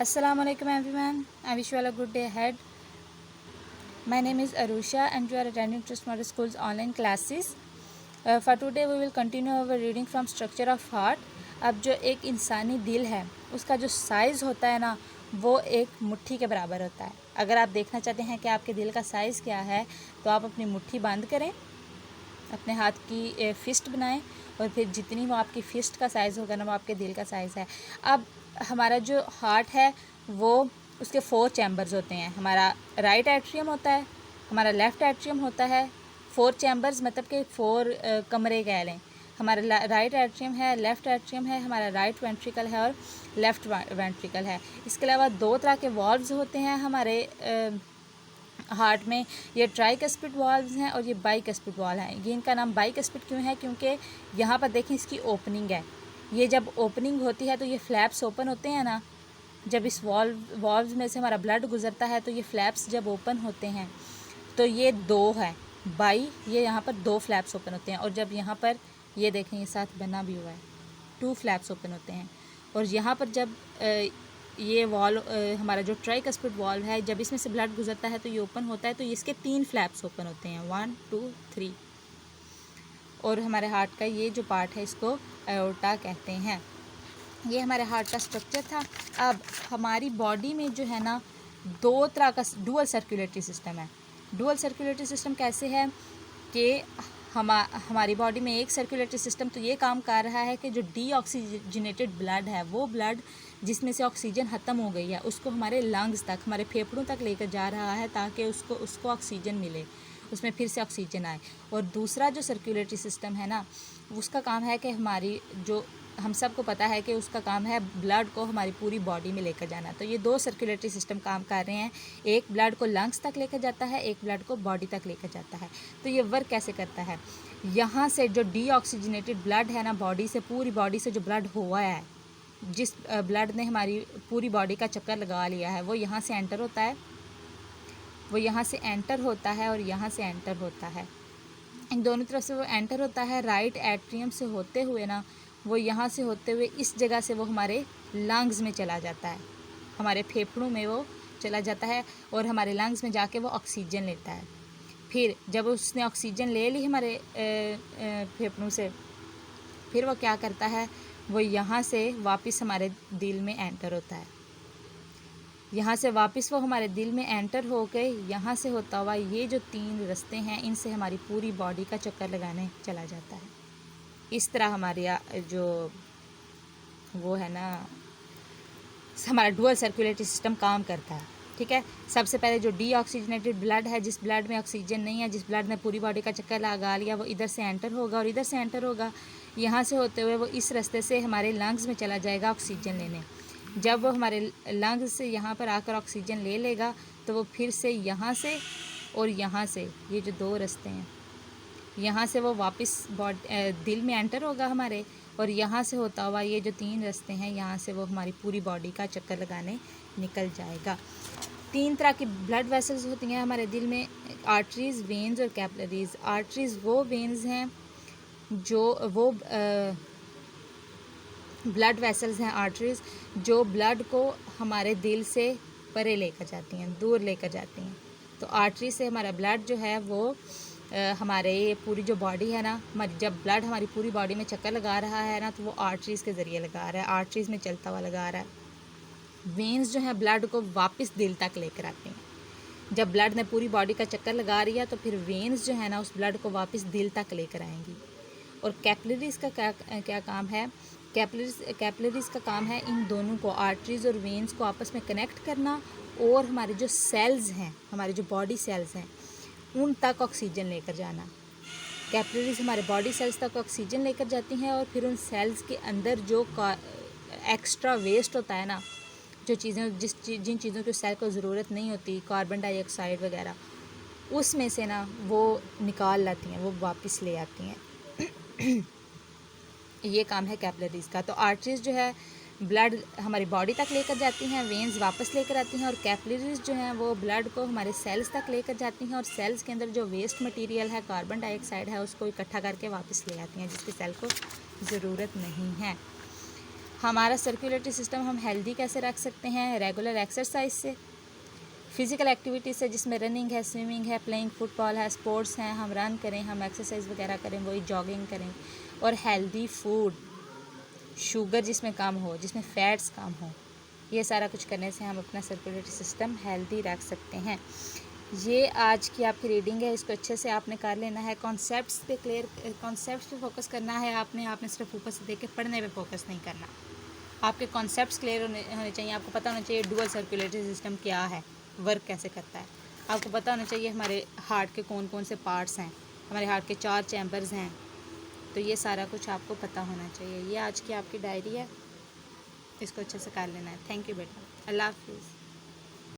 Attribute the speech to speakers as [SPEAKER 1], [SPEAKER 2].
[SPEAKER 1] Assalamu alaikum everyone. I wish you all a good day ahead. My name is Arusha and you are attending Trust Model School's online classes. For today we will continue our reading from Structure of Heart. अब जो एक इंसानी दिल है उसका जो size होता है ना वो एक मुट्ठी के बराबर होता है। अगर आप देखना चाहते हैं कि आपके दिल का साइज़ क्या है तो आप अपनी मुट्ठी बंद करें, अपने हाथ की फिस्ट बनाएं और फिर जितनी वो आपकी फिस्ट का साइज़ होगा ना वो आपके दिल का साइज़ है। अब हमारा जो हार्ट है वो उसके 4 चैम्बर्स होते हैं। हमारा राइट एट्रियम होता है, हमारा लेफ़्ट एट्रियम होता है। 4 चैम्बर्स मतलब कि 4 कमरे कह लें। हमारा राइट एट्रियम है, लेफ़्ट एट्रियम है, हमारा राइट वेंट्रिकल है और लेफ़्ट वेंट्रिकल है। इसके अलावा 2 तरह के वॉल्व्स होते हैं हमारे हार्ट में। ये ट्राइकस्पिड वाल्व्स हैं और ये बाइकस्पिड वाल्व हैं। ये इनका नाम बाइकस्पिड क्यों है? क्योंकि यहाँ पर देखें इसकी ओपनिंग है। ये जब ओपनिंग होती है तो ये फ्लैप्स ओपन होते हैं ना, जब इस वाल्व्स में से हमारा ब्लड गुजरता है तो ये फ्लैप्स जब ओपन होते हैं तो ये 2 है बाई, ये यहाँ पर 2 फ्लैप्स ओपन होते हैं। और जब यहाँ पर ये देखें ये साथ बना भी हुआ है, 2 फ्लैप्स ओपन होते हैं। और यहाँ पर जब ये वॉल्व हमारा जो ट्राइकस्पिड वॉल्व है जब इसमें से ब्लड गुजरता है तो ये ओपन होता है तो इसके 3 फ्लैप्स ओपन होते हैं, 1 2 3। और हमारे हार्ट का ये जो पार्ट है इसको एओर्टा कहते हैं। ये हमारे हार्ट का स्ट्रक्चर था। अब हमारी बॉडी में जो है ना 2 तरह का डुअल सर्कुलेटरी सिस्टम है। डुअल सर्कुलेटरी सिस्टम कैसे है कि हमारी बॉडी में एक सर्कुलेटरी सिस्टम तो ये काम कर रहा है कि जो डीऑक्सीजनेटेड ब्लड है वो ब्लड जिसमें से ऑक्सीजन ख़त्म हो गई है उसको हमारे लंग्स तक, हमारे फेफड़ों तक लेकर जा रहा है ताकि उसको ऑक्सीजन मिले, उसमें फिर से ऑक्सीजन आए। और दूसरा जो सर्कुलेटरी सिस्टम है ना उसका काम है कि हमारी जो हम सबको पता है कि उसका काम है ब्लड को हमारी पूरी बॉडी में लेकर जाना। तो ये 2 सर्कुलेटरी सिस्टम काम कर रहे हैं। एक ब्लड को लंग्स तक लेकर जाता है, एक ब्लड को बॉडी तक लेकर जाता है। तो ये वर्क कैसे करता है? यहाँ से जो डीऑक्सीजनेटेड ब्लड है ना बॉडी से, पूरी बॉडी से जो ब्लड हुआ है, जिस ब्लड ने हमारी पूरी बॉडी का चक्कर लगा लिया है वो यहाँ से एंटर होता है, वो यहाँ से एंटर होता है और यहाँ से एंटर होता है। इन दोनों तरफ से वो एंटर होता है। राइट एट्रियम से होते हुए ना वो यहाँ से होते हुए इस जगह से वो हमारे लंग्स में चला जाता है, हमारे फेफड़ों में वो चला जाता है और हमारे लंग्स में जाके वो ऑक्सीजन लेता है। फिर जब उसने ऑक्सीजन ले ली हमारे फेफड़ों से, फिर वो क्या करता है, वो यहाँ से वापस हमारे दिल में एंटर होता है। यहाँ से वापस वो हमारे दिल में एंटर हो गए, यहाँ से होता हुआ ये जो 3 रास्ते हैं इनसे हमारी पूरी बॉडी का चक्कर लगाने चला जाता है। इस तरह हमारे जो वो है ना हमारा डुअल सर्कुलेटरी सिस्टम काम करता है। ठीक है, सबसे पहले जो डीऑक्सीजनेटेड ब्लड है, जिस ब्लड में ऑक्सीजन नहीं है, जिस ब्लड ने पूरी बॉडी का चक्कर लगा लिया, वो इधर से एंटर होगा और इधर से एंटर होगा। यहाँ से होते हुए वो इस रास्ते से हमारे लंग्स में चला जाएगा ऑक्सीजन लेने। जब वो हमारे लंग्स से यहाँ पर आकर ऑक्सीजन ले लेगा तो वो फिर से यहाँ से और यहाँ से, ये जो 2 रास्ते हैं, यहाँ से वो वापस दिल में एंटर होगा हमारे, और यहाँ से होता हुआ ये जो 3 रास्ते हैं यहाँ से वो हमारी पूरी बॉडी का चक्कर लगाने निकल जाएगा। 3 तरह की ब्लड वेसल्स होती हैं हमारे दिल में, आर्टरीज़, वेन्स और कैपिलरीज़। आर्टरीज़ वो वेन्स हैं जो वो ब्लड वेसल्स हैं, आर्टरीज़ जो ब्लड को हमारे दिल से परे लेकर जाती हैं, दूर लेकर जाती हैं। तो आर्टरी से हमारा ब्लड जो है वो हमारे पूरी जो बॉडी है ना, हमारी जब ब्लड हमारी पूरी बॉडी में चक्कर लगा रहा है ना तो वो आर्टरीज़ के ज़रिए लगा रहा है, आर्टरीज़ में चलता हुआ लगा रहा है। वेन्स जो है ब्लड को वापस दिल तक लेकर आते हैं। जब ब्लड ने पूरी बॉडी का चक्कर लगा लिया तो फिर वेन्स जो है ना उस ब्लड को वापस दिल तक लेकर आएंगी। और कैपिलरीज़ का क्या काम है? कैपिलरीज़ का काम है इन दोनों को, आर्टरीज़ और वेन्स को आपस में कनेक्ट करना और हमारे जो सेल्स हैं, हमारे जो बॉडी सेल्स हैं उन तक ऑक्सीजन लेकर जाना। कैपिलरीज़ हमारे बॉडी सेल्स तक ऑक्सीजन लेकर जाती हैं और फिर उन सेल्स के अंदर जो एक्स्ट्रा वेस्ट होता है ना, जो चीज़ें जिन चीज़ों की सेल को ज़रूरत नहीं होती, कार्बन डाइऑक्साइड वगैरह, उसमें से ना वो निकाल लाती हैं, वो वापस ले आती हैं। ये काम है कैपिलरीज़ का। तो आर्टरीज़ जो है ब्लड हमारी बॉडी तक लेकर जाती हैं, वेन्स वापस लेकर आती हैं, और कैपिलरीज़ जो हैं वो ब्लड को हमारे सेल्स तक लेकर जाती हैं और सेल्स के अंदर जो वेस्ट मटेरियल है, कार्बन डाइऑक्साइड है, उसको इकट्ठा करके वापस ले आती हैं जिसकी सेल को ज़रूरत नहीं है। हमारा सर्कुलेटरी सिस्टम हम हेल्दी कैसे रख सकते हैं? रेगुलर एक्सरसाइज से, फिज़िकल एक्टिविटी से, जिसमें रनिंग है, स्विमिंग है, प्लेइंग फुटबॉल है, स्पोर्ट्स हैं, हम रन करें, हम एक्सरसाइज वगैरह करें, वही जॉगिंग करें। और हेल्दी फूड, शुगर जिसमें कम हो, जिसमें फ़ैट्स कम हो, ये सारा कुछ करने से हम अपना सर्कुलेटरी सिस्टम हेल्दी रख सकते हैं। ये आज की आपकी रीडिंग है, इसको अच्छे से आपने कर लेना है। कॉन्सेप्ट्स पे कॉन्सेप्ट्स पे फोकस करना है आपने सिर्फ ऊपर से देख के पढ़ने पे फोकस नहीं करना। आपके कॉन्सेप्ट्स क्लियर होने चाहिए। आपको पता होना चाहिए डुअल सर्कुलेटरी सिस्टम क्या है, वर्क कैसे करता है। आपको पता होना चाहिए हमारे हार्ट के कौन कौन से पार्ट्स हैं, हमारे हार्ट के 4 चैम्बर्स हैं। तो ये सारा कुछ आपको पता होना चाहिए। ये आज की आपकी डायरी है, इसको अच्छे से कर लेना है। थैंक यू बेटा, अल्लाह हाफिज़।